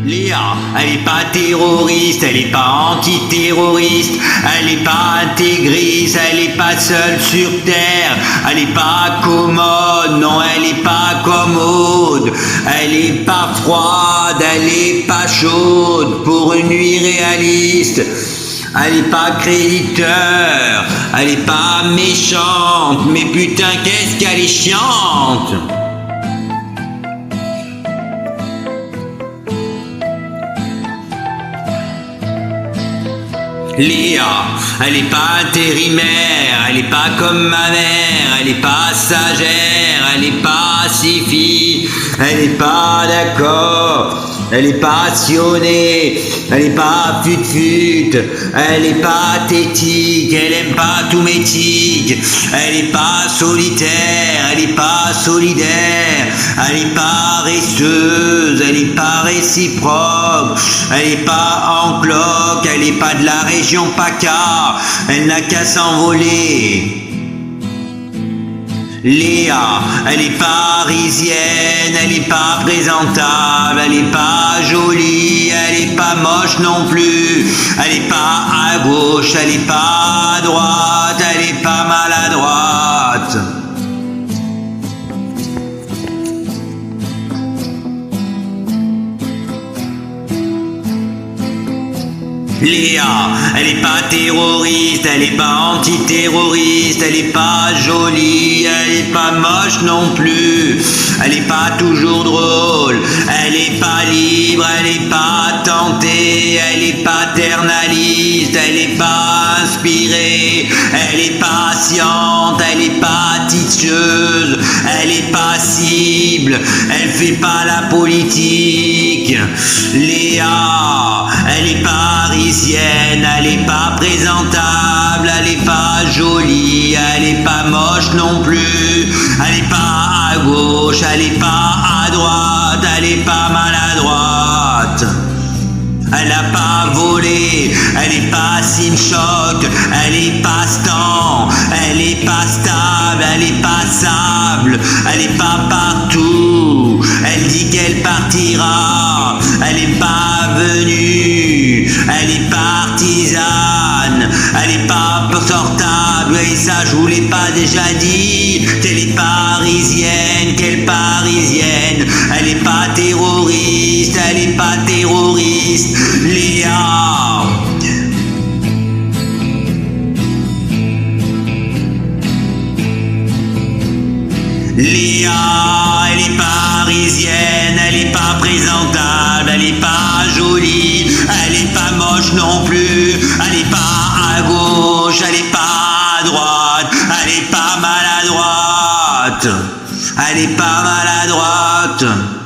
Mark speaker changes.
Speaker 1: Léa, elle est pas terroriste, elle est pas antiterroriste, elle est pas intégriste, elle est pas seule sur terre, elle est pas commode, non elle est pas commode, elle est pas froide, elle est pas chaude pour une nuit réaliste. Elle est pas créditeur, elle est pas méchante, mais putain qu'est-ce qu'elle est chiante. Léa, elle est pas intérimaire, elle est pas comme ma mère, elle est pas sagère, elle est pas sifi, elle est pas d'accord, elle est passionnée, elle est pas fut-fut, elle est pas tétique, elle aime pas tout métique, elle est pas solitaire, elle est pas solidaire, elle est pas paresseuse, elle est pas réciproque, elle est pas en cloque, elle est pas de la région PACA, elle n'a qu'à s'envoler. Léa, elle est parisienne, elle est pas présentable, elle est pas jolie, elle est pas moche non plus, elle est pas à gauche, elle est pas à droite, elle est pas maladroite. Léa, elle est pas terroriste, elle est pas antiterroriste, elle est pas jolie, elle est pas moche non plus, elle est pas toujours drôle, elle est pas libre, elle est pas tentée, elle est paternaliste, elle est pas inspirée, elle est patiente, elle est pas titcheuse, elle est passible, elle fait pas la politique. Léa, elle est parisienne, elle est pas présentable, elle est pas jolie, elle est pas moche non plus, elle est pas à gauche, elle est pas à droite, elle est pas maladroite. Elle n'a pas volé, elle est pas Simchoc, elle est pas Stan, elle est pas stable, elle est pas sable, elle est pas partout, elle dit qu'elle partira, elle est pas venue, elle est partisane, elle est pas sortable, et ça je vous l'ai pas déjà dit, qu'elle est parisienne, qu'elle parisienne, elle est pas terroriste, elle est pas terroriste. Léa, Léa, elle est parisienne, elle est pas présentable, elle est pas jolie, elle est pas moche non plus, elle est pas à gauche, elle est pas à droite, elle est pas maladroite, elle est pas maladroite.